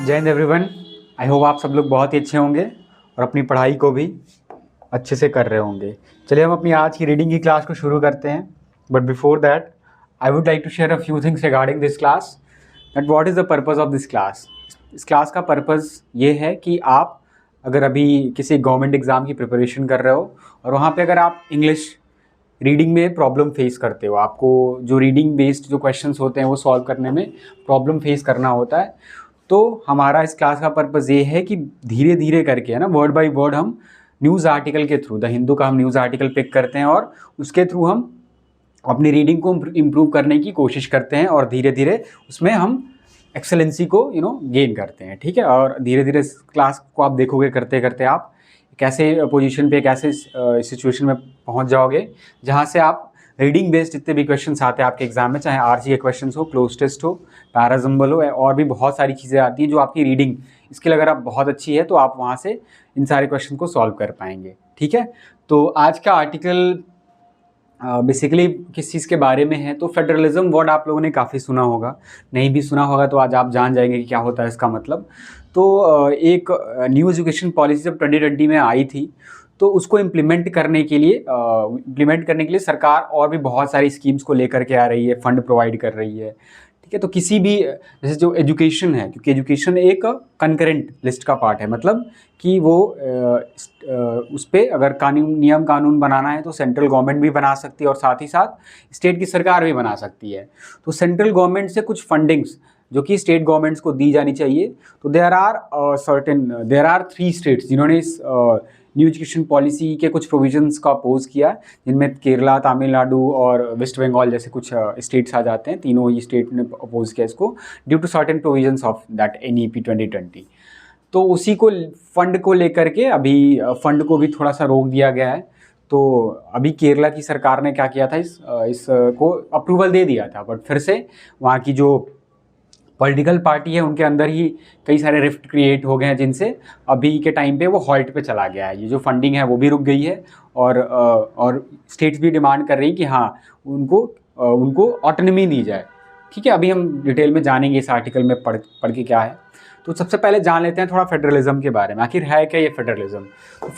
जय Hind everyone. I hope आप सब लोग बहुत ही अच्छे होंगे और अपनी पढ़ाई को भी अच्छे से कर रहे होंगे। चलिए हम अपनी आज की रीडिंग की क्लास को शुरू करते हैं। But before that I would like to share a few things regarding this class, that what is the purpose of this class. इस क्लास का पर्पज़ ये है कि आप अगर अभी किसी गवर्नमेंट एग्ज़ाम की प्रिपरेशन कर रहे हो और वहाँ पे अगर आप इंग्लिश रीडिंग में प्रॉब्लम फेस करते हो, आपको जो रीडिंग बेस्ड जो क्वेश्चंस होते हैं वो सॉल्व करने में प्रॉब्लम फेस करना होता है, तो हमारा इस क्लास का पर्पज़ ये है कि धीरे धीरे करके, है ना, वर्ड बाय वर्ड हम न्यूज़ आर्टिकल के थ्रू, द हिंदू का हम न्यूज़ आर्टिकल पिक करते हैं और उसके थ्रू हम अपनी रीडिंग को इम्प्रूव करने की कोशिश करते हैं और धीरे धीरे उसमें हम एक्सेलेंसी को गेन करते हैं। ठीक है, और धीरे धीरे इस क्लास को आप देखोगे करते करते आप कैसे पोजीशन पे, कैसे सिचुएशन में पहुंच जाओगे जहां से आप रीडिंग बेस्ड जितने भी क्वेश्चंस आते हैं आपके एग्जाम में, चाहे आरसी के क्वेश्चंस हो, क्लोज टेस्ट हो, पैराजम्बल हो, और भी बहुत सारी चीज़ें आती हैं जो आपकी रीडिंग स्किल अगर आप बहुत अच्छी है तो आप वहाँ से इन सारे क्वेश्चन को सॉल्व कर पाएंगे। ठीक है, तो आज का आर्टिकल बेसिकली किस चीज़ के बारे में है, तो फेडरलिज्म वर्ड आप लोगों ने काफ़ी सुना होगा, नहीं भी सुना होगा तो आज आप जान जाएंगे कि क्या होता है इसका मतलब। तो एक न्यू एजुकेशन पॉलिसी जब 2020 में आई थी तो उसको इम्प्लीमेंट करने के लिए सरकार और भी बहुत सारी स्कीम्स को लेकर के आ रही है, फंड प्रोवाइड कर रही है। ठीक है, तो किसी भी जैसे जो एजुकेशन है, क्योंकि एजुकेशन एक कंकरेंट लिस्ट का पार्ट है, मतलब कि वो उस पर अगर नियम कानून बनाना है तो सेंट्रल गवर्नमेंट भी बना सकती है और साथ ही साथ स्टेट की सरकार भी बना सकती है। तो सेंट्रल गवर्नमेंट से कुछ फंडिंग्स जो कि स्टेट गवर्नमेंट्स को दी जानी चाहिए, तो देयर आर 3 स्टेट्स जिन्होंने इस न्यू एजुकेशन पॉलिसी के कुछ प्रोविजंस का अपोज किया, जिनमें केरला, तमिलनाडु और वेस्ट बंगाल जैसे कुछ स्टेट्स आ जाते हैं। तीनों ही स्टेट ने अपोज किया इसको due to certain provisions of that NEP 2020। तो उसी को फंड को लेकर के अभी फंड को भी थोड़ा सा रोक दिया गया है। तो अभी केरला की सरकार ने क्या किया था, इस को अप्रूवल दे दिया था, बट फिर से वहाँ की जो पॉलिटिकल पार्टी है उनके अंदर ही कई सारे रिफ्ट क्रिएट हो गए हैं, जिनसे अभी के टाइम पे वो हॉल्ट पे चला गया है। ये जो फंडिंग है वो भी रुक गई है और स्टेट्स भी डिमांड कर रही हैं कि हाँ उनको ऑटोनॉमी दी जाए। ठीक है, अभी हम डिटेल में जानेंगे इस आर्टिकल में पढ़ के क्या है। तो सबसे पहले जान लेते हैं थोड़ा फेडरलिज्म के बारे में, आखिर है क्या ये फेडरलिज्म। तो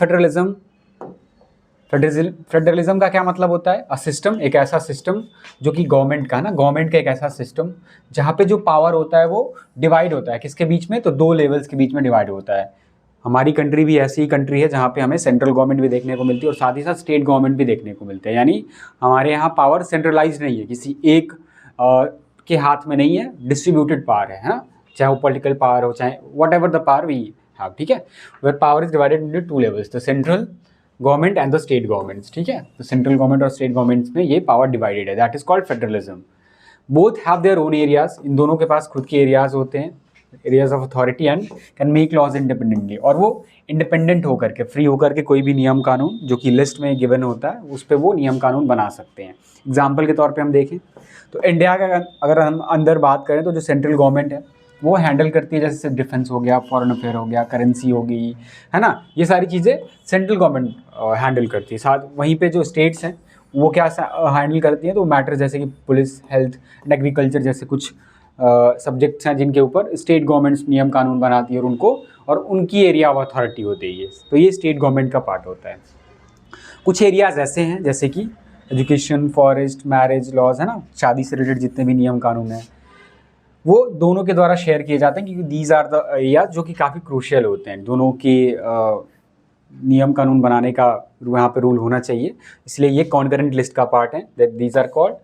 फेडरलिज्म का क्या मतलब होता है? अ सिस्टम, एक ऐसा सिस्टम जो कि गवर्नमेंट का, ना, गवर्नमेंट का एक ऐसा सिस्टम जहाँ पे जो पावर होता है वो डिवाइड होता है किसके बीच में, तो 2 लेवल्स के बीच में डिवाइड होता है। हमारी कंट्री भी ऐसी ही कंट्री है जहाँ पे हमें सेंट्रल गवर्नमेंट भी देखने को मिलती है और साथ ही साथ स्टेट गवर्नमेंट भी देखने को मिलते हैं। यानी हमारे यहाँ पावर सेंट्रलाइज नहीं है, किसी एक के हाथ में नहीं है, डिस्ट्रीब्यूटेड पावर है, हाँ, चाहे वो पॉलिटिकल पावर हो, चाहे whatever the power we have. ठीक है, where power is divided into 2 levels, the central government and the state governments. ठीक है, तो सेंट्रल गवर्नमेंट और स्टेट गवर्नमेंट्स में ये पावर डिवाइडेड है, that is called federalism. Both have their own areas, इन दोनों के पास खुद के एरियाज होते हैं, areas of authority, and can make laws independently, और वो इंडिपेंडेंट होकर के, फ्री होकर के कोई भी नियम कानून जो कि लिस्ट में गिवन होता है उस पर वो नियम कानून बना सकते हैं। एग्जाम्पल के तौर पर हम देखें तो इंडिया का अगर हम अंदर बात करें तो जो सेंट्रल गवर्नमेंट है वो हैंडल करती है, जैसे डिफेंस हो गया, फॉरेन अफेयर हो गया, करेंसी होगी, है ना, ये सारी चीज़ें सेंट्रल गवर्नमेंट हैंडल करती है। साथ वहीं पे जो स्टेट्स हैं वो क्या हैंडल करती हैं, तो मैटर जैसे कि पुलिस, हेल्थ एंड एग्रीकल्चर जैसे कुछ सब्जेक्ट्स हैं जिनके ऊपर स्टेट गवर्नमेंट्स नियम कानून बनाती है और उनकी एरिया ऑफ अथॉरिटी होती है, तो ये स्टेट गवर्नमेंट का पार्ट होता है। कुछ एरियाज ऐसे हैं जैसे कि एजुकेशन, फॉरेस्ट, मैरिज लॉज, है ना, शादी से रिलेटेड जितने भी नियम कानून हैं वो दोनों के द्वारा शेयर किए जाते हैं, क्योंकि दीज आर द एरियाज जो कि काफ़ी क्रूशियल होते हैं। दोनों के नियम कानून बनाने का यहाँ पे रूल होना चाहिए, इसलिए ये कॉन्करेंट लिस्ट का पार्ट है, that these are called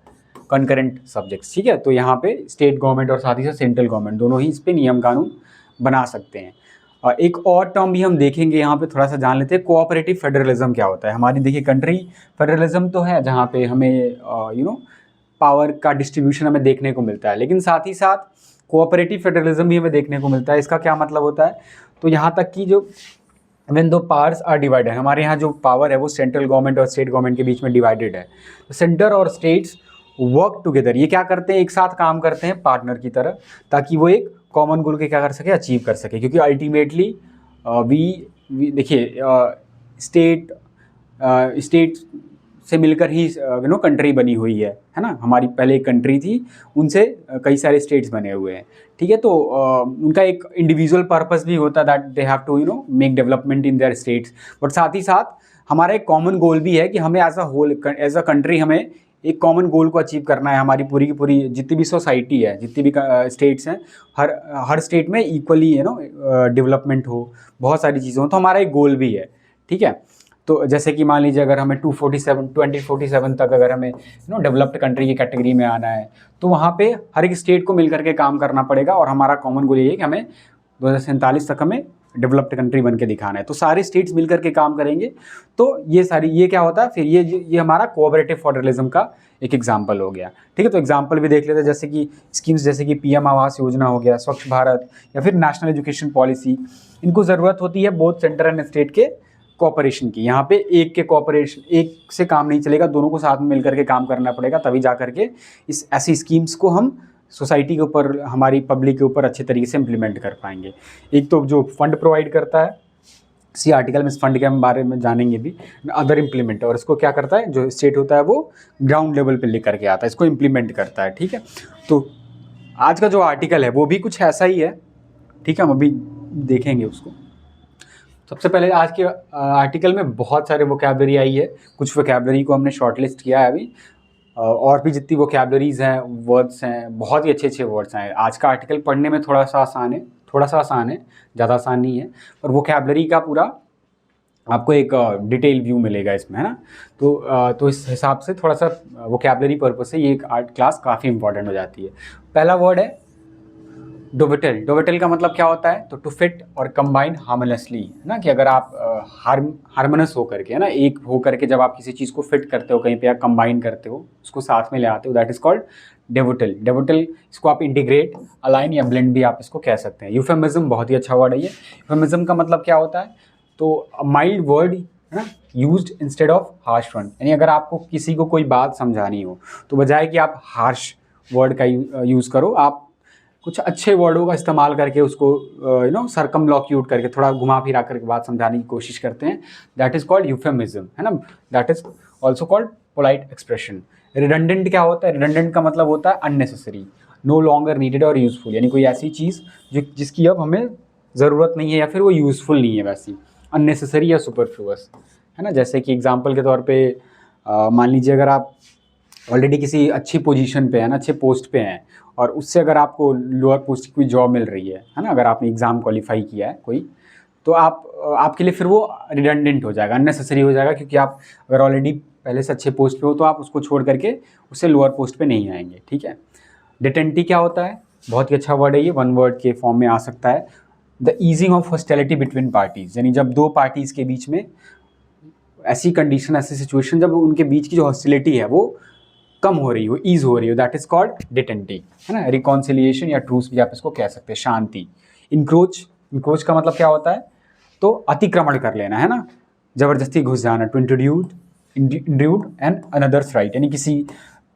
concurrent subjects. ठीक है, तो यहाँ पे स्टेट गवर्नमेंट और साथ ही साथ सेंट्रल गवर्नमेंट दोनों ही इस पर नियम कानून बना सकते हैं। एक और टर्म भी हम देखेंगे यहाँ पे, थोड़ा सा जान लेते हैं, कोऑपरेटिव फेडरलिज्म क्या होता है। हमारी देखिए कंट्री फेडरलिज्म तो है जहाँ पे हमें पावर का डिस्ट्रीब्यूशन हमें देखने को मिलता है, लेकिन साथ ही साथ कोऑपरेटिव फेडरलिज्म भी हमें देखने को मिलता है। इसका क्या मतलब होता है, तो यहाँ तक कि जो व्हेन दो पावर्स आर डिवाइडेड, हमारे यहाँ जो पावर है वो सेंट्रल गवर्नमेंट और स्टेट गवर्नमेंट के बीच में डिवाइडेड है, तो सेंटर और स्टेट्स वर्क टुगेदर, ये क्या करते हैं, एक साथ काम करते हैं पार्टनर की तरह, ताकि वो एक कॉमन गोल के क्या कर सके, अचीव कर सके। क्योंकि अल्टीमेटली वी देखिए स्टेट से मिलकर ही कंट्री बनी हुई है ना। हमारी पहले एक कंट्री थी, उनसे कई सारे स्टेट्स बने हुए हैं, ठीक है। तो उनका एक इंडिविजुअल पर्पस भी होता है that they have to make development in their states, but साथ ही साथ हमारा एक कॉमन गोल भी है कि हमें as a whole, as a country, हमें एक कॉमन गोल को अचीव करना है। हमारी पूरी की पूरी जितनी भी सोसाइटी है, जितनी भी स्टेट्स हैं, हर स्टेट में इक्वली डेवलपमेंट हो, बहुत सारी चीज़ें हो, तो हमारा एक गोल भी है, ठीक है। तो जैसे कि मान लीजिए अगर हमें 2047 तक अगर हमें डेवलप्ड कंट्री की कैटेगरी में आना है, तो वहाँ पे हर एक स्टेट को मिलकर के काम करना पड़ेगा, और हमारा कॉमन गोल ये है कि हमें 2047 तक हमें डेवलप्ड कंट्री बन के दिखाना है। तो सारे स्टेट्स मिलकर के काम करेंगे। तो ये क्या होता है फिर, ये हमारा कोऑपरेटिव फेडरलिज्म का एक एग्जाम्पल हो गया, ठीक है। तो एग्जाम्पल भी देख लेते हैं, जैसे कि स्कीम्स जैसे कि PM आवास योजना हो गया, स्वच्छ भारत, या फिर नेशनल एजुकेशन पॉलिसी। इनको ज़रूरत होती है बोथ सेंटर एंड स्टेट के कोऑपरेशन की। यहाँ पे एक के कोऑपरेशन, एक से काम नहीं चलेगा, दोनों को साथ में मिलकर के काम करना पड़ेगा, तभी जा करके इस ऐसी स्कीम्स को हम सोसाइटी के ऊपर, हमारी पब्लिक के ऊपर अच्छे तरीके से इम्प्लीमेंट कर पाएंगे। एक तो जो फंड प्रोवाइड करता है, इसी आर्टिकल में इस फंड के हम बारे में जानेंगे भी। अदर इम्प्लीमेंट, और इसको क्या करता है, जो स्टेट होता है वो ग्राउंड लेवल पे लिख करके आता है, इसको इम्प्लीमेंट करता है, ठीक है। तो आज का जो आर्टिकल है वो भी कुछ ऐसा ही है, ठीक है, हम अभी देखेंगे उसको। सबसे पहले आज के आर्टिकल में बहुत सारे वोकैबलरी आई है, कुछ वोकैबलरी को हमने शॉर्टलिस्ट किया है अभी, और भी जितनी वोकैबलरीज हैं, वर्ड्स हैं, बहुत ही अच्छे अच्छे वर्ड्स हैं। आज का आर्टिकल पढ़ने में थोड़ा सा आसान है, ज़्यादा आसान नहीं है, पर वोकैबलरी का पूरा आपको एक डिटेल व्यू मिलेगा इसमें, है ना। तो इस हिसाब से थोड़ा सा वोकैबलरी पर्पज से ये एक आर्ट क्लास काफ़ी इंपॉर्टेंट हो जाती है। पहला वर्ड है डोवेटल। डोवेटल का मतलब क्या होता है, तो टू फिट और कंबाइन हार्मोनियसली, है ना, कि अगर आप हार्मोनस होकर के, है ना, एक होकर के जब आप किसी चीज़ को फिट करते हो कहीं पे, या कंबाइन करते हो, उसको साथ में ले आते हो, दैट इज़ कॉल्ड डेवोटल। डेवोटल, इसको आप इंटीग्रेट, अलाइन या ब्लेंड भी आप इसको कह सकते हैं। यूफेमिज्म बहुत ही अच्छा वर्ड है ये। यूफेमिज्म का मतलब क्या होता है, तो माइल्ड वर्ड, है ना, used instead of harsh one. यानी अगर आपको किसी को कोई बात समझानी हो, तो बजाय कि आप हार्श वर्ड का यूज़ करो, आप कुछ अच्छे वर्डों का इस्तेमाल करके उसको सरकमलोक्यूट करके, थोड़ा घुमा फिरा करके बात समझाने की कोशिश करते हैं, दैट इज़ कॉल्ड यूफेमिज्म, है ना। That is also called polite expression. Redundant क्या होता है, रिडंडेंट का मतलब होता है अननेसेसरी, नो लॉन्गर नीडेड और यूज़फुल, यानी कोई ऐसी चीज़ जिसकी अब हमें ज़रूरत नहीं है, या फिर वो यूज़फुल नहीं है वैसी, अननेसेसरी या सुपरफ्लुअस, है ना। जैसे कि एग्जाम्पल के तौर पर मान लीजिए अगर आप ऑलरेडी किसी अच्छी पोजीशन पे है ना, अच्छे पोस्ट पे हैं, और उससे अगर आपको लोअर पोस्ट की कोई जॉब मिल रही है ना, अगर आपने एग्ज़ाम क्वालिफाई किया है कोई, तो आपके लिए फिर वो रिडंडेंट हो जाएगा, अननेसेसरी हो जाएगा, क्योंकि आप अगर ऑलरेडी पहले से अच्छे पोस्ट पे हो, तो आप उसको छोड़ करके उससे लोअर पोस्ट पे नहीं आएंगे, ठीक है। डिटेंटी क्या होता है, बहुत ही अच्छा वर्ड है ये, वन वर्ड के फॉर्म में आ सकता है। The easing of hostility between parties, यानी जब दो पार्टीज़ के बीच में ऐसी कंडीशन, ऐसी सिचुएशन जब उनके बीच की जो हॉस्टिलिटी है वो कम हो रही हो, ईज हो रही हो, दैट इज कॉल्ड डिटेंटी, है ना। रिकॉन्सिलिएशन या ट्रूस भी आप इसको कह सकते हैं, शांति। इंक्रोच, इंक्रोच का मतलब क्या होता है, तो अतिक्रमण कर लेना, है ना, जबरदस्ती घुस जाना। To intrude and another's right, यानी किसी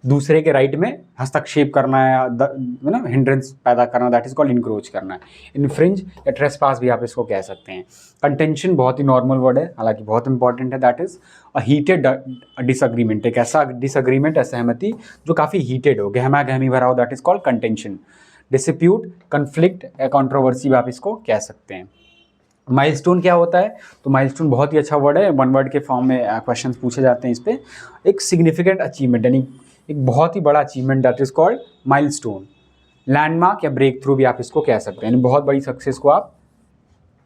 दूसरे के राइट में हस्तक्षेप करना है ना, हिंड्रेंस पैदा करना, दैट इज कॉल्ड इंक्रोच करना है। इन्फ्रिंज या ट्रेसपास भी आप इसको कह सकते हैं। कंटेंशन बहुत ही नॉर्मल वर्ड है, हालांकि बहुत इंपॉर्टेंट है, that is a heated disagreement, एक ऐसा डिसएग्रीमेंट, असहमति जो काफ़ी हीटेड हो, गहमा गहमी भरा हो, that is called contention. Dispute, conflict या कंट्रोवर्सी भी आप इसको कह सकते हैं। माइलस्टोन क्या होता है, तो माइलस्टोन बहुत ही अच्छा वर्ड है, वन वर्ड के फॉर्म में क्वेश्चंस पूछे जाते हैं इस पर। एक सिग्निफिकेंट अचीवमेंट, यानी एक बहुत ही बड़ा achievement, that is called milestone. Landmark या ब्रेक थ्रू भी आप इसको कह सकते हैं, यानी बहुत बड़ी सक्सेस को आप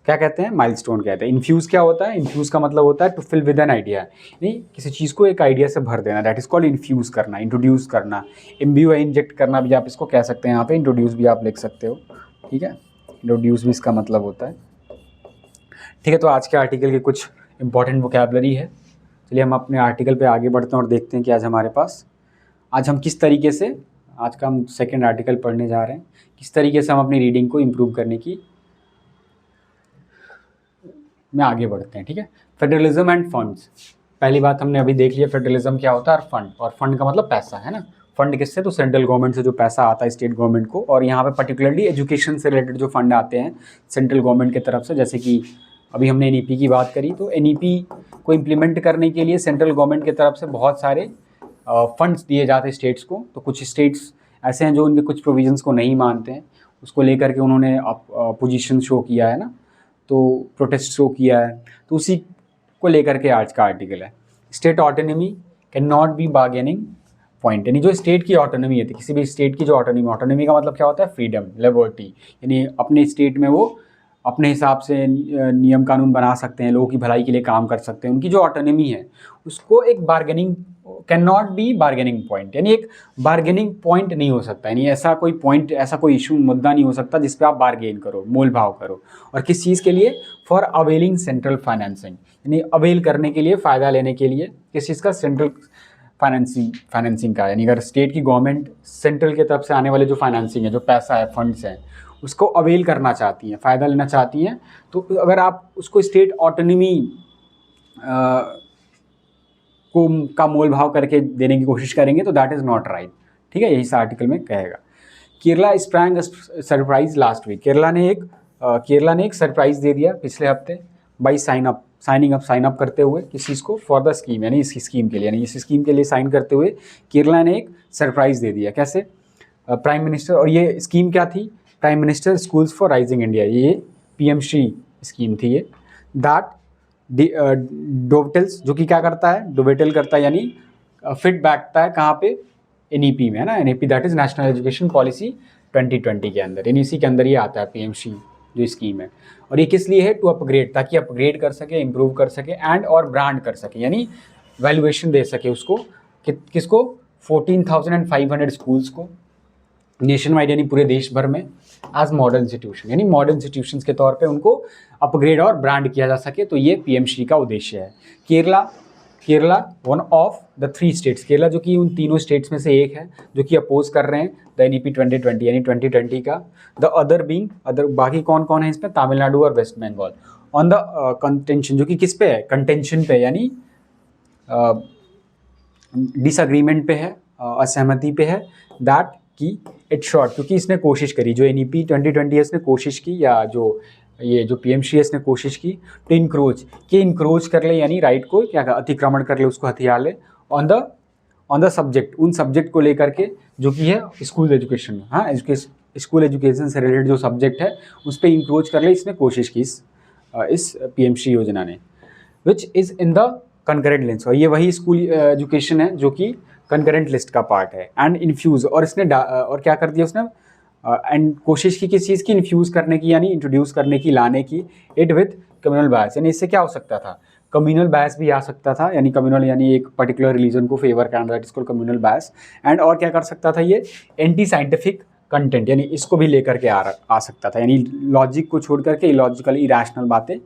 क्या कहते हैं, माइलस्टोन कहते हैं। इन्फ्यूज़ क्या होता है, इन्फ्यूज़ का मतलब होता है to fill with an idea, यानी किसी चीज़ को एक आइडिया से भर देना, दैट इज कॉल्ड इन्फ्यूज़ करना, इंट्रोड्यूस करना। इम्ब्यू या इंजेक्ट करना भी आप इसको कह सकते हैं, यहाँ पे इंट्रोड्यूस भी आप लिख सकते हो, ठीक है, इंट्रोड्यूस भी इसका मतलब होता है, ठीक है। तो आज के आर्टिकल के कुछ इंपॉर्टेंट वोकैबलरी है। चलिए हम अपने आर्टिकल पे आगे बढ़ते हैं और देखते हैं कि आज हमारे पास, आज हम किस तरीके से, आज का हम सेकंड आर्टिकल पढ़ने जा रहे हैं, किस तरीके से हम अपनी रीडिंग को इम्प्रूव करने की में आगे बढ़ते हैं, ठीक है। फेडरलिज्म एंड फंड्स, पहली बात हमने अभी देख लिया, फेडरलिज्म क्या होता है, और फंड का मतलब पैसा, है ना। फंड किससे, तो सेंट्रल गवर्नमेंट से जो पैसा आता है स्टेट गवर्नमेंट को, और यहाँ पे पर्टिकुलरली एजुकेशन से रिलेटेड जो फंड आते हैं सेंट्रल गवर्नमेंट की तरफ से, जैसे कि अभी हमने NEP की बात करी, तो NEP को इम्प्लीमेंट करने के लिए सेंट्रल गवर्नमेंट की तरफ से बहुत सारे फंड्स दिए जाते हैं स्टेट्स को। तो कुछ स्टेट्स ऐसे हैं जो उनके कुछ प्रोविजंस को नहीं मानते हैं, उसको लेकर के उन्होंने अपोजिशन शो किया है ना, तो प्रोटेस्ट शो किया है। तो उसी को लेकर के आज का आर्टिकल है। State autonomy can not be bargaining point, यानी जो स्टेट की ऑटोनॉमी है, किसी भी स्टेट की जो ऑटोनॉमी का मतलब क्या होता है, फ्रीडम, लिबर्टी, यानी अपने स्टेट में वो अपने हिसाब से नियम कानून बना सकते हैं, लोगों की भलाई के लिए काम कर सकते हैं। उनकी जो ऑटोनॉमी है उसको एक bargaining can not be bargaining point, यानी एक बार्गेनिंग पॉइंट नहीं हो सकता, यानी ऐसा कोई पॉइंट, ऐसा कोई इशू, मुद्दा नहीं हो सकता जिस पे आप बार्गेन करो, मोल भाव करो। और किस चीज़ के लिए, फॉर अवेलिंग सेंट्रल फाइनेंसिंग, यानी अवेल करने के लिए, फ़ायदा लेने के लिए, किस चीज़ का, सेंट्रल फाइनेंसिंग का, यानी अगर स्टेट की गवर्नमेंट सेंट्रल की तरफ से आने वाले जो फाइनेंसिंग है, जो पैसा है, फंड्स हैं, उसको अवेल करना चाहती हैं, फ़ायदा लेना चाहती हैं, तो अगर आप उसको स्टेट ऑटोनॉमी को का मोल भाव करके देने की कोशिश करेंगे तो दैट इज़ नॉट राइट। ठीक है, यही इस आर्टिकल में कहेगा। Kerala sprang surprise last week, Kerala ने एक सरप्राइज दे दिया पिछले हफ्ते बाई साइनिंग अप करते हुए किस चीज़ को, फॉर द स्कीम, यानी इस स्कीम के लिए, यानी इस स्कीम के लिए साइन करते हुए केरला ने एक सरप्राइज दे दिया। कैसे, प्राइम मिनिस्टर, और ये स्कीम क्या थी, prime minister schools for rising India, ये PMC स्कीम थी ये। दैट डोवेटल्स, जो कि क्या करता है, डोवेटल करता है, यानी फिट बैठता है कहाँ पे, NEP में, है ना। NEP that is national education policy 2020 के अंदर, यानी इसी के अंदर ये आता है PMC जो स्कीम है। और ये किस लिए है, टू अपग्रेड, ताकि अपग्रेड कर सके, इम्प्रूव कर सके, एंड और ब्रांड कर सके, यानी वैल्यूएशन दे सके उसको, किसको, 14,500 स्कूल्स को नेशन वाइड, यानी पूरे देश भर में, एज मॉडर्न इंस्टीट्यूशन, यानी मॉडर्न इंस्टीट्यूशंस के तौर पे उनको अपग्रेड और ब्रांड किया जा सके। तो ये PMC का उद्देश्य है। Kerala one of the 3 states, Kerala जो कि उन तीनों स्टेट्स में से एक है जो कि अपोज कर रहे हैं द NEP 2020, यानी 2020 का। द अदर बाकी कौन कौन है इसमें, तमिलनाडु और West Bengal. On the contention, जो कि किस पे है, कंटेंशन पे, यानी डिसएग्रीमेंट पे है, असहमति पे है, दैट की इट शॉर्ट, क्योंकि इसने कोशिश करी, जो NEP 2020 है इसने कोशिश की, या जो PMC है इसने कोशिश की, टू इंक्रोच कर ले, यानी राइट को क्या, अतिक्रमण कर ले, उसको हथियार ले, ऑन द सब्जेक्ट, उन सब्जेक्ट को लेकर के जो कि है स्कूल एजुकेशन, हाँ, स्कूल एजुकेशन से रिलेटेड जो सब्जेक्ट है उस पर इंक्रोच कर ले, इसने कोशिश की इस PMC योजना ने, which is in the concurrent list. और ये वही स्कूल एजुकेशन है जो कि कंकरेंट लिस्ट का पार्ट है। एंड इन्फ्यूज़, और इसने और क्या कर दिया उसने, एंड कोशिश की किस चीज़ की, इन्फ्यूज़ करने की, यानी इंट्रोड्यूस करने की, लाने की, इट विथ कम्युनल बायस, यानी इससे क्या हो सकता था, कम्युनल बायस भी आ सकता था, यानी कम्युनल, यानी एक पर्टिकुलर रिलीजन को फेवर करना, that is called communal bias. And और क्या कर सकता था ये, एंटी साइंटिफिक कंटेंट, यानी इसको भी लेकर के आ सकता था, यानी लॉजिक को छोड़ करके इलॉजिकल, इरैशनल बातें,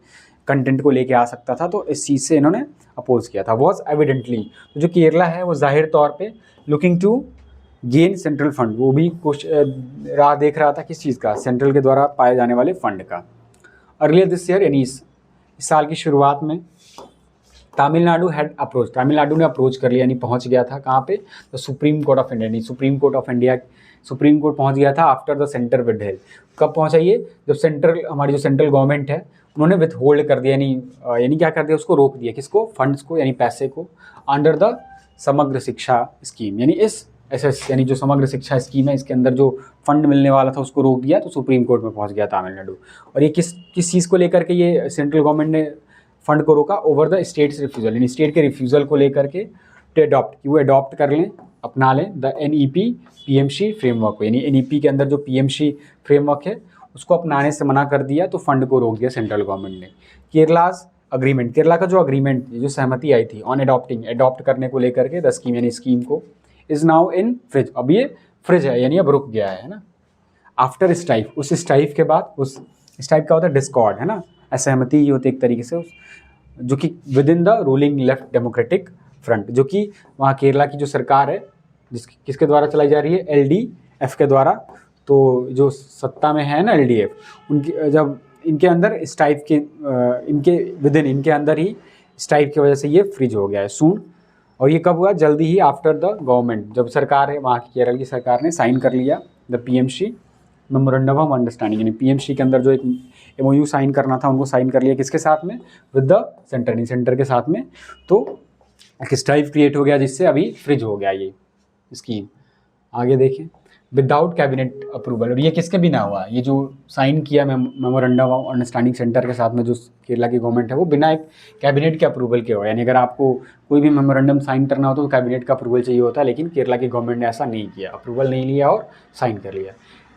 कंटेंट को लेके आ सकता था। तो इस चीज़ से इन्होंने अपोज किया था। वॉज एविडेंटली, तो जो केरला है वो जाहिर तौर पे looking to gain central fund, वो भी कुछ राह देख रहा था, किस चीज़ का, सेंट्रल के द्वारा पाए जाने वाले फंड का। अर्लियर दिस ईयर, यानी इस साल की शुरुआत में, तमिलनाडु ने अप्रोच कर लिया, यानी पहुंच गया था कहाँ पे, तो सुप्रीम कोर्ट ऑफ इंडिया, यानी सुप्रीम कोर्ट पहुंच गया था after the centre with help. कब पहुंचा ये, जब हमारी जो सेंट्रल गवर्नमेंट है उन्होंने विथ होल्ड कर दिया, यानी क्या कर दिया, उसको रोक दिया, किसको, फंड्स को, यानी पैसे को, अंडर द समग्र शिक्षा स्कीम, यानी इस यानी जो समग्र शिक्षा स्कीम है इसके अंदर जो फंड मिलने वाला था उसको रोक दिया। तो सुप्रीम कोर्ट में पहुंच गया तमिलनाडु। और ये किस चीज़ को लेकर के ये सेंट्रल गवर्नमेंट ने फंड को रोका, ओवर द स्टेट्स रिफ्यूज़ल, यानी स्टेट के रिफ्यूज़ल को लेकर के, टू अडॉप्ट, कि वो अडॉप्ट कर लें, अपना लें द NEP PMC फ्रेमवर्क को, यानी NEP के अंदर जो PMC फ्रेमवर्क है उसको अपनाने से मना कर दिया, तो फंड को रोक दिया सेंट्रल गवर्नमेंट ने। केरलाज अग्रीमेंट, केरला का जो अग्रीमेंट, जो सहमति आई थी ऑन अडॉप्ट करने को लेकर के द स्कीम, यानी स्कीम को, इज़ नाउ इन फ्रिज, अब ये फ्रिज है, यानी अब रुक गया है ना। आफ्टर स्ट्राइफ, उस स्ट्राइफ के बाद, उस स्ट्राइफ का होता है डिस्कॉर्ड, है ना, असहमति ही होती है एक तरीके से, जो कि with in the ruling left democratic front, जो कि वहाँ केरला की जो सरकार है किसके द्वारा चलाई जा रही है, LDF के द्वारा। तो जो सत्ता में है ना LDF, उनकी जब इनके अंदर स्ट्राइफ के इनके अंदर ही स्ट्राइफ की वजह से ये फ्रीज हो गया है सून। और ये कब हुआ, जल्दी ही आफ्टर द गवर्नमेंट, जब सरकार है वहाँ की केरल की सरकार ने साइन कर लिया the PMC memorandum of understanding, यानी पीएमसी के अंदर जो एक एमओयू साइन करना था उनको साइन कर लिया किसके साथ में, विद द सेंटर, यानी सेंटर के साथ में। तो एक स्ट्राइव क्रिएट हो गया जिससे अभी फ्रिज हो गया ये स्कीम। आगे देखें, विदाउट कैबिनेट अप्रूवल, और ये किसके बिना हुआ, ये जो साइन किया मेमोरेंडम ऑफ अंडरस्टैंडिंग सेंटर के साथ में जो केरला की गवर्नमेंट है वो बिना एक कैबिनेट के अप्रूवल के हुआ। यानी अगर आपको कोई भी मेमोरेंडम साइन करना हो तो कैबिनेट का अप्रूवल चाहिए होता है, लेकिन केरला की गवर्नमेंट ने ऐसा नहीं किया, अप्रूवल नहीं लिया और साइन कर लिया।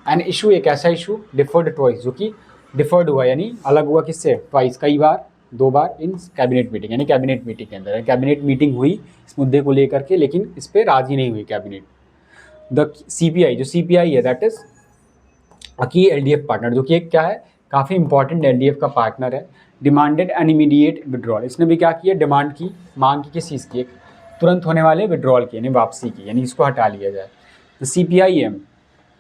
एंड इशू, एक ऐसा इशू डिफर्ड ट्वाइस, जो कि डिफर्ड हुआ यानी अलग हुआ किससे, ट्वाइस, कई बार, 2 बार इन कैबिनेट मीटिंग, यानी कैबिनेट मीटिंग के अंदर कैबिनेट मीटिंग हुई इस मुद्दे को लेकर के, लेकिन इस पर राजी नहीं हुई कैबिनेट। द CPI, जो CPI है दैट इज की LDF पार्टनर, जो कि एक क्या है, काफ़ी इंपॉर्टेंट LDF का पार्टनर है, डिमांडेड एन इमीडिएट विड्रॉल, इसने भी क्या किया, डिमांड की, मांग की, किस चीज़ की, एक तुरंत होने वाले विड्रॉल की, यानी वापसी की, यानी इसको हटा लिया जाए। तो CPIM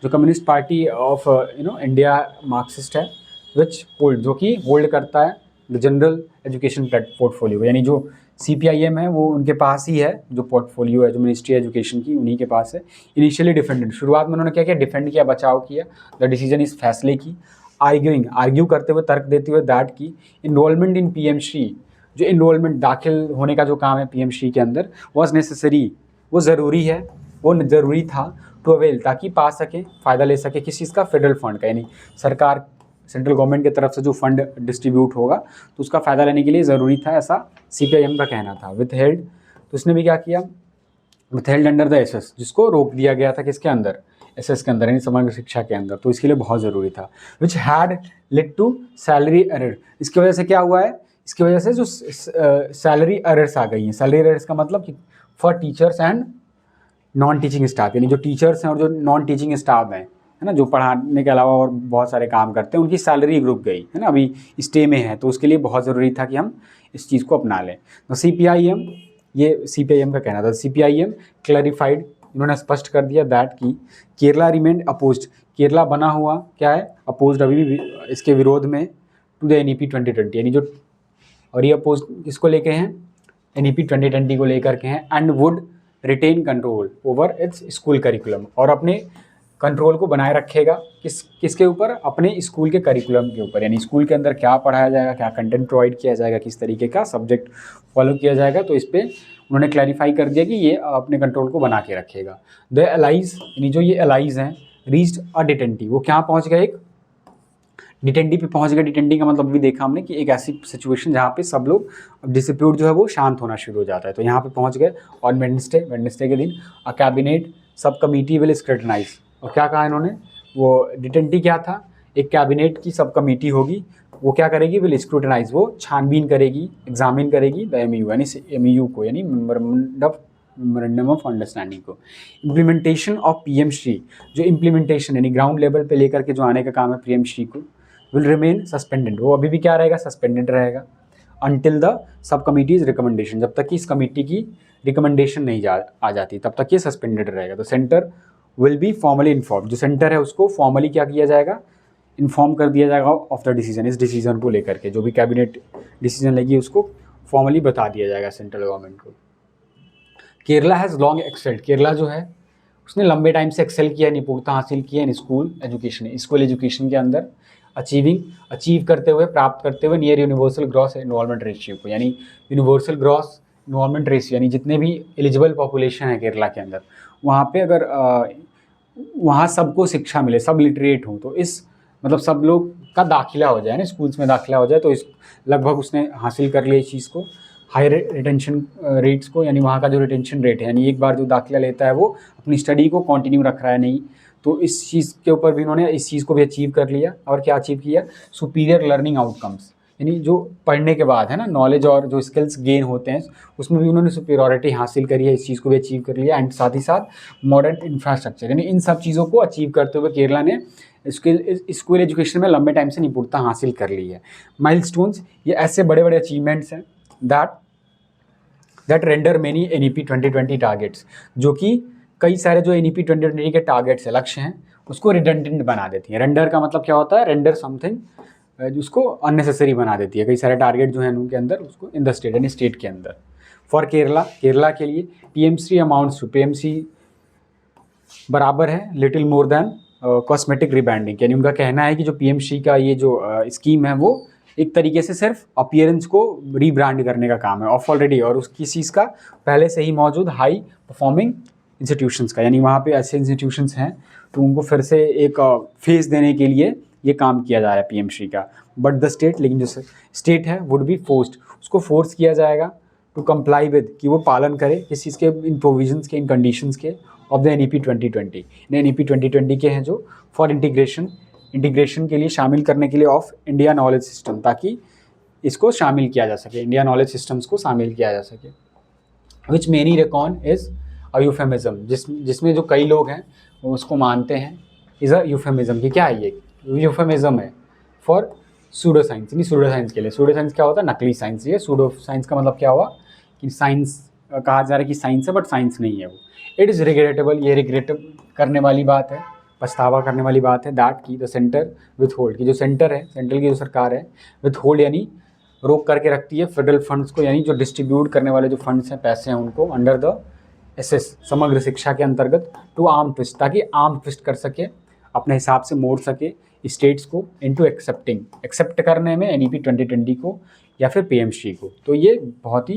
जो communist party of India Marxist है, विच होल्ड, जो कि होल्ड करता है द जनरल एजुकेशन पोर्टफोलियो, यानी जो CPIM है वो उनके पास ही है, जो पोर्टफोलियो है जो मिनिस्ट्री एजुकेशन की उन्हीं के पास है। इनिशियली डिफेंडेड, शुरुआत में उन्होंने क्या किया, डिफेंड किया, बचाव किया, द डिसीजन इस फैसले की, आर्ग्यूइंग, आर्ग्यू करते हुए, तर्क देते हुए, दैट की इनरोलमेंट इन पीएमश्री, जो इनरोलमेंट, दाखिल होने का जो काम है पीएमश्री के अंदर, वॉज नेसेसरी, वो ज़रूरी है, वो ज़रूरी था, टू अवेल, ताकि पा सके, फ़ायदा ले सके किस चीज़ का, फेडरल फंड का, यानी सरकार, सेंट्रल गवर्नमेंट की तरफ से जो फंड डिस्ट्रीब्यूट होगा तो उसका फ़ायदा लेने के लिए ज़रूरी था, ऐसा CPIM का कहना था। विथ हेल्ड, तो उसने भी क्या किया, with held under the SS, जिसको रोक दिया गया था किसके अंदर, SS के अंदर, यानी समग्र शिक्षा के अंदर, तो इसके लिए बहुत ज़रूरी था। Which had led to salary error, इसकी वजह से क्या हुआ है, इसकी वजह से जो सैलरी एरर्स आ गई हैं, सैलरी एरर्स का मतलब कि for teachers and non teaching staff, यानी जो टीचर्स हैं और जो नॉन टीचिंग स्टाफ हैं, है ना, जो पढ़ाने के अलावा और बहुत सारे काम करते हैं, उनकी सैलरी रुक गई है ना, अभी स्टे में है, तो उसके लिए बहुत ज़रूरी था कि हम इस चीज़ को अपना लें। तो CPIM, ये CPIM का कहना था, CPIM क्लैरिफाइड, इन्होंने स्पष्ट कर दिया दैट की केरला रिमेंड अपोज्ड, केरला बना हुआ क्या है, अपोज्ड, अभी भी इसके विरोध में, टू द NEP 2020, यानी जो, और ये अपोज किसको लेके हैं, NEP 2020 को लेकर के हैं, and would retain control over its school curriculum, और अपने कंट्रोल को बनाए रखेगा किसके ऊपर, अपने स्कूल के करिकुलम के ऊपर, यानी स्कूल के अंदर क्या पढ़ाया जाएगा, क्या कंटेंट प्रोवाइड किया जाएगा, किस तरीके का सब्जेक्ट फॉलो किया जाएगा, तो इस पर उन्होंने क्लैरिफाई कर दिया कि ये अपने कंट्रोल को बना के रखेगा। द एलाइज, यानी जो ये एलाइज हैं, रीच्ड अ डिटेंटी, वो क्या पहुँच गए, एक डिटेंटी पे पहुँच गए। डिटेंटी का मतलब भी देखा हमने कि एक ऐसी सिचुएशन जहाँ पे सब लोग डिस्प्यूट जो है वो शांत होना शुरू हो जाता है, तो यहाँ पे पहुँच गए। और वेडनेसडे के दिन अ cabinet sub committee will scrutinise, और क्या कहा इन्होंने, वो डिटेंटी क्या था, एक कैबिनेट की सब कमेटी होगी, वो क्या करेगी, विल स्क्रूटनाइज, वो छानबीन करेगी, एग्जामिन करेगी द MOU, यानी MOU को, यानी मेमोरेंडम ऑफ अंडरस्टैंडिंग को। इम्प्लीमेंटेशन ऑफ पीएमश्री, जो इम्प्लीमेंटेशन यानी ग्राउंड लेवल पे लेकर के जो आने का काम है पीएमश्री को, विल रिमेन सस्पेंडेड, वो अभी भी क्या रहेगा, सस्पेंडेड रहेगा, until the sub committees recommendation, जब तक कि इस कमेटी की रिकमेंडेशन नहीं आ जाती तब तक ये सस्पेंडेड रहेगा। तो centre will be formally inform, जो सेंटर है उसको फॉर्मली क्या किया जाएगा, इन्फॉर्म कर दिया जाएगा ऑफ द डिसीजन, इस डिसीजन को लेकर के, जो भी कैबिनेट डिसीजन लेगी उसको फॉर्मली बता दिया जाएगा सेंट्रल गवर्नमेंट को। Kerala has long excelled, Kerala जो है उसने लंबे टाइम से एक्सेल किया, निपुणता हासिल की है इन स्कूल एजुकेशन के अंदर, अचीव करते हुए, प्राप्त करते हुए near universal gross involvement ratio को, यानी यूनिवर्सल ग्रॉस इन्वॉल्वमेंट रेशियो, यानी जितने भी एलिजिबल पॉपुलेशन है केरला के अंदर, वहाँ पे अगर वहाँ सबको शिक्षा मिले, सब लिटरेट हों, तो इस मतलब सब लोग का दाखिला हो जाए ना, स्कूल्स में दाखिला हो जाए, तो इस लगभग उसने हासिल कर लिया इस चीज़ को, हाई रिटेंशन रेट्स को, यानी वहाँ का जो रिटेंशन रेट है, यानी एक बार जो दाखिला लेता है वो अपनी स्टडी को कंटिन्यू रख रहा है नहीं, तो इस चीज़ के ऊपर भी उन्होंने इस चीज़ को भी अचीव कर लिया। और क्या अचीव किया, सुपीरियर लर्निंग आउटकम्स, यानी जो पढ़ने के बाद है ना, नॉलेज और जो स्किल्स गेन होते हैं उसमें भी उन्होंने सुपीरियॉरिटी हासिल करी है, इस चीज़ को भी अचीव कर लिया। एंड साथ ही साथ मॉडर्न इंफ्रास्ट्रक्चर, यानी इन सब चीज़ों को अचीव करते हुए केरला ने स्कूल एजुकेशन में लंबे टाइम से निपुणता हासिल कर ली है। माइलस्टोन्स, ये ऐसे बड़े बड़े अचीवमेंट्स हैं that render many NEP 2020 targets, जो कि कई सारे जो NEP 2020 के टारगेट्स है, लक्ष्य हैं, उसको रिडंडेंट बना देती हैं। रेंडर का मतलब क्या होता है, रेंडर समथिंग, जिसको अननेसेसरी बना देती है। कई सारे टारगेट जो हैं उनके अंदर, उसको इन द स्टेट, यानी स्टेट के अंदर। फॉर केरला के लिए PMC अमाउंट्स टू, PMC बराबर है little more than cosmetic rebranding, यानी उनका कहना है कि जो पीएमसी का ये जो स्कीम है वो एक तरीके से सिर्फ अपीयरेंस को रीब्रांड करने का काम है ऑफ ऑलरेडी, और उसकी चीज़ का पहले से ही मौजूद हाई परफॉर्मिंग इंस्टीट्यूशंस का, यानी वहाँ पे ऐसे इंस्टीट्यूशंस हैं तो उनको फिर से एक फेस देने के लिए ये काम किया जा रहा है पीएमसी का। बट द स्टेट, लेकिन जो स्टेट है वुड बी फोर्स्ड, उसको फोर्स किया जाएगा टू कंप्लाई विद, कि वो पालन करे किस चीज़ के, इन प्रोविजंस के, इन कंडीशंस के ऑफ द NEP 2020। NEP 2020 के हैं जो फॉर इंटीग्रेशन के लिए, शामिल करने के लिए ऑफ इंडिया नॉलेज सिस्टम, ताकि इसको शामिल किया जा सके, इंडिया नॉलेज सिस्टम्स को शामिल किया जा सके। विच many Recon is a euphemism, जिसमें जो कई लोग हैं वो उसको मानते हैं इज़ अ यूफेमिज्म, कि क्या है ये यूफेमिज्म है फॉर सूडो साइंस, यानी सूडो साइंस के लिए। सूडो साइंस क्या होता है? नकली साइंस। ये सूडो साइंस का मतलब क्या हुआ कि साइंस कहा जा रहा है कि साइंस है बट साइंस नहीं है वो। इट इज़ रिग्रेटेबल, ये रिग्रेट करने वाली बात है, पछतावा करने वाली बात है, दैट की द सेंटर विथ होल्ड, की जो सेंटर है, सेंट्रल की जो सरकार है, विथ होल्ड यानी रोक करके रखती है फेडरल फंड्स को, यानी जो डिस्ट्रीब्यूट करने वाले जो फंड्स हैं, पैसे हैं, उनको अंडर द SS समग्र शिक्षा के अंतर्गत, टू आर्म ट्विस्ट, ताकि आर्म ट्विस्ट कर सके, अपने हिसाब से मोड़ सके स्टेट्स को इनटू एक्सेप्ट करने में NEP 2020 को या फिर PMC को। तो ये बहुत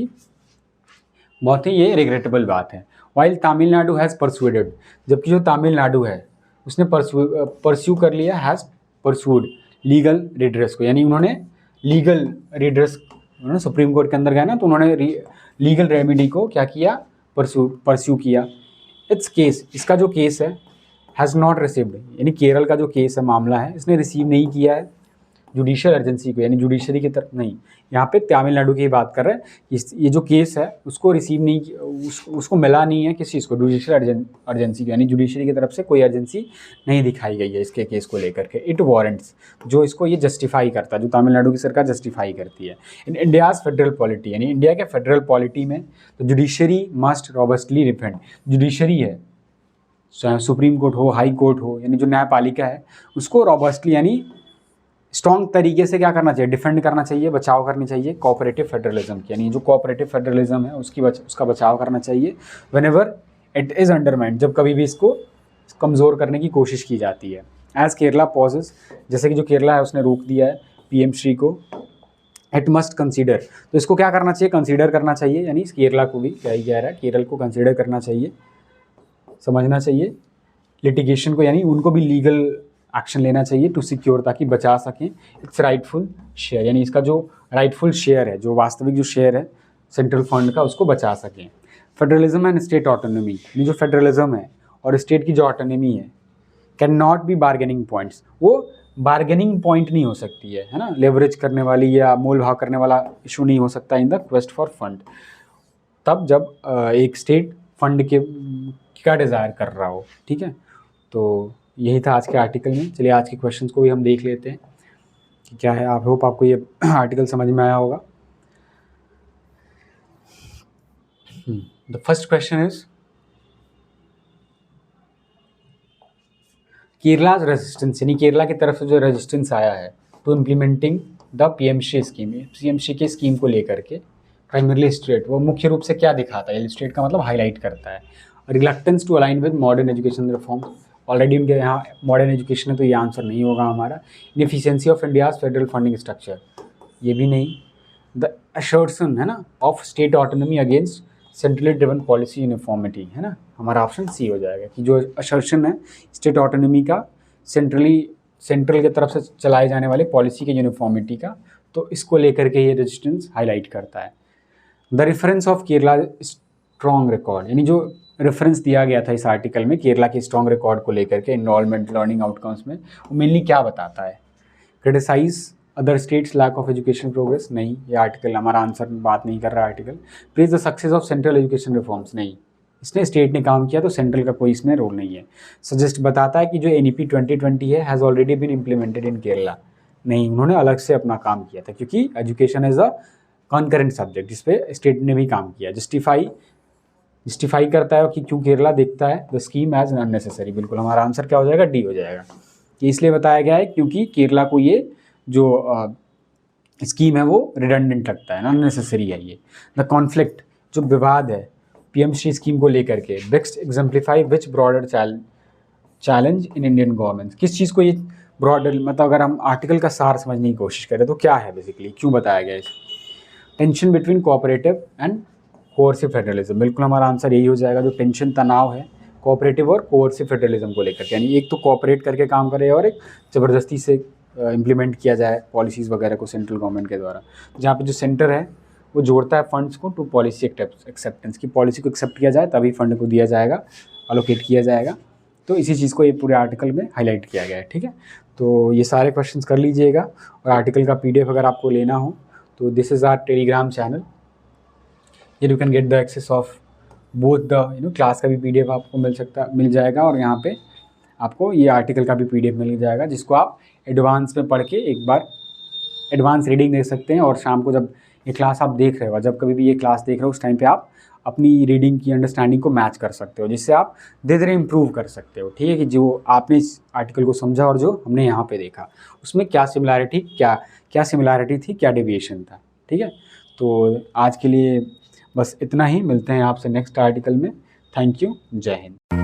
ही ये रिग्रेटेबल बात है। वाइल तमिलनाडु हैज़ परसुएडेड, जबकि जो तमिलनाडु है उसने परस्यू कर लिया, हैज़ परस्यूड लीगल रिड्रेस को, यानी उन्होंने लीगल रिड्रेस, उन्होंने सुप्रीम कोर्ट के अंदर गए ना, तो उन्होंने लीगल रेमेडी को क्या किया? परस्यू किया। इट्स केस, इसका जो केस है, हैज़ नॉट रिसीव्ड, यानी केरल का जो केस है, मामला है, इसने रिसीव नहीं किया है जुडिशियल एजेंसी को, यानी जुडिशरी की तरफ नहीं। यहाँ पे तमिलनाडु की बात कर रहे हैं, ये जो केस है उसको रिसीव नहीं, उसको मिला नहीं है किस चीज़ को? जुडिशियल एजेंसी को, यानी जुडिशरी की तरफ से कोई एजेंसी नहीं दिखाई गई है इसके केस को लेकर के। इट वारंट्स, जो इसको ये जस्टिफाई करता है, जो तमिलनाडु की सरकार जस्टिफाई करती है। इन इंडियाज़ फेडरल पॉलिटी, यानी इंडिया के फेडरल पॉलिटी में तो जुडिशरी मस्ट रॉबस्टली डिफेंड, जुडिशरी है, सुप्रीम कोर्ट हो, हाई कोर्ट हो, यानी जो न्यायपालिका है उसको रॉबस्टली यानी स्ट्रॉन्ग तरीके से क्या करना चाहिए? डिफेंड करना चाहिए, बचाव करनी चाहिए कोऑपरेटिव फेडरलिज्म की, यानी जो कोऑपरेटिव फेडरलिज्म है उसका बचाव करना चाहिए। व्हेनेवर इट इज़ अंडरमाइंड, जब कभी भी इसको कमज़ोर करने की कोशिश की जाती है। एज केरला पॉजेस, जैसे कि जो केरला है उसने रोक दिया है PMC को, इट मस्ट कंसीडर, तो इसको क्या करना चाहिए? कंसीडर करना चाहिए, यानी केरला को भी क्या ही कह रहा है, केरल को कंसीडर करना चाहिए, समझना चाहिए लिटिगेशन को, यानी उनको भी लीगल एक्शन लेना चाहिए टू सिक्योर, ताकि बचा सकें इट्स राइटफुल शेयर, यानी इसका जो राइटफुल शेयर है, जो वास्तविक जो शेयर है सेंट्रल फंड का, उसको बचा सकें। फेडरलिज्म एंड स्टेट ऑटोनॉमी, यानी जो फेडरलिज्म है और स्टेट की जो ऑटोनॉमी है, can not be bargaining points, वो बार्गेनिंग पॉइंट नहीं हो सकती है ना, लेवरेज करने वाली या मोल भाव करने वाला इशू नहीं हो सकता in the quest for fund, तब जब एक स्टेट फंड के क्या डिज़ायर कर रहा हो। ठीक है, तो यही था आज के आर्टिकल में। चलिए आज के क्वेश्चंस को भी हम देख लेते हैं कि क्या है। आप होप आपको ये आर्टिकल समझ में आया होगा। The first question is Kerala's resistance, यानी केरला की तरफ से जो रेजिस्टेंस आया है to implementing the PMC scheme, PMC के स्कीम को लेकर के प्राइमरली स्टेट, वो मुख्य रूप से क्या दिखाता है? स्टेट का मतलब हाईलाइट करता है reluctance to align with modern education reform. Already उनके यहाँ मॉडर्न एजुकेशन है, तो ये आंसर नहीं होगा हमारा। Inefficiency of India's federal funding structure, ये भी नहीं। द असर्शन है ना of state autonomy against centrally driven policy uniformity, है ना, हमारा ऑप्शन C हो जाएगा कि जो असर्शन है स्टेट ऑटोनॉमी का सेंट्रल की तरफ से चलाए जाने वाले पॉलिसी के यूनिफॉर्मिटी का, तो इसको लेकर के ये रेजिस्टेंस हाईलाइट करता है। The reference of Kerala strong record, यानी जो रेफरेंस दिया गया था इस आर्टिकल में केरला के स्ट्रॉन्ग रिकॉर्ड को लेकर के इनरोलमेंट लर्निंग आउटकम्स में, वो मेनली क्या बताता है? Criticise other states lack of education progress, नहीं, ये आर्टिकल हमारा आंसर बात नहीं कर रहा article. Praise the success of central education reforms, नहीं, इसने स्टेट ने काम किया तो सेंट्रल का कोई इसमें रोल नहीं है। सजेस्ट बताता है कि जो NEP 2020 है has already been implemented in Kerala, नहीं, उन्होंने अलग से अपना काम किया था, क्योंकि education is a concurrent subject जिस पे स्टेट ने भी काम किया। जस्टिफाई करता है कि क्यों केरला देखता है द स्कीम एज अननेसेसरी, बिल्कुल हमारा आंसर क्या हो जाएगा? D हो जाएगा। ये इसलिए बताया गया है क्योंकि केरला को ये जो स्कीम है वो रिडंडेंट लगता है, अननेसेसरी है ये। द कॉन्फ्लिक्ट, जो विवाद है PMC स्कीम को लेकर के, best exemplify which broader challenge in Indian government, किस चीज़ को ये ब्रॉडर, मतलब अगर हम आर्टिकल का सार समझने की कोशिश करें तो क्या है बेसिकली, क्यों बताया गया है? Tension between cooperative and coercive federalism, बिल्कुल हमारा आंसर यही हो जाएगा। जो टेंशन तनाव है कोऑपरेटिव और कोऑर्सिव फेडरलिज्म को लेकर के, यानी एक तो कोऑपरेट करके काम करे और एक ज़बरदस्ती से इम्प्लीमेंट किया जाए पॉलिसीज़ वगैरह को सेंट्रल गवर्नमेंट के द्वारा, जहाँ पे जो सेंटर है वो जोड़ता है फंड्स को टू पॉलिसी एक्सेप्टेंस, की पॉलिसी को एक्सेप्ट किया जाए तभी फंड को दिया जाएगा, अलोकेट किया जाएगा। तो इसी चीज़ को ये पूरे आर्टिकल में हाईलाइट किया गया है, ठीक है। तो ये सारे क्वेश्चंस कर लीजिएगा, और आर्टिकल का PDF अगर आपको लेना हो तो this is our Telegram channel, you can get the access of both the class का भी PDF आपको मिल जाएगा, और यहाँ पे आपको ये आर्टिकल का भी PDF मिल जाएगा, जिसको आप एडवांस में पढ़ के एक बार एडवांस रीडिंग देख सकते हैं। और शाम को जब ये क्लास आप देख रहे हो, जब कभी भी ये क्लास देख रहे हो, उस टाइम पे आप अपनी रीडिंग की अंडरस्टैंडिंग को मैच कर सकते हो, जिससे आप धीरे धीरे इम्प्रूव कर सकते हो, ठीक है। कि जो आपने इस आर्टिकल को समझा और जो हमने यहाँ पे देखा, उसमें क्या सिमिलैरिटी थी, क्या डेविएशन था, ठीक है। तो आज के लिए बस इतना ही, मिलते हैं आपसे नेक्स्ट आर्टिकल में। थैंक यू, जय हिंद।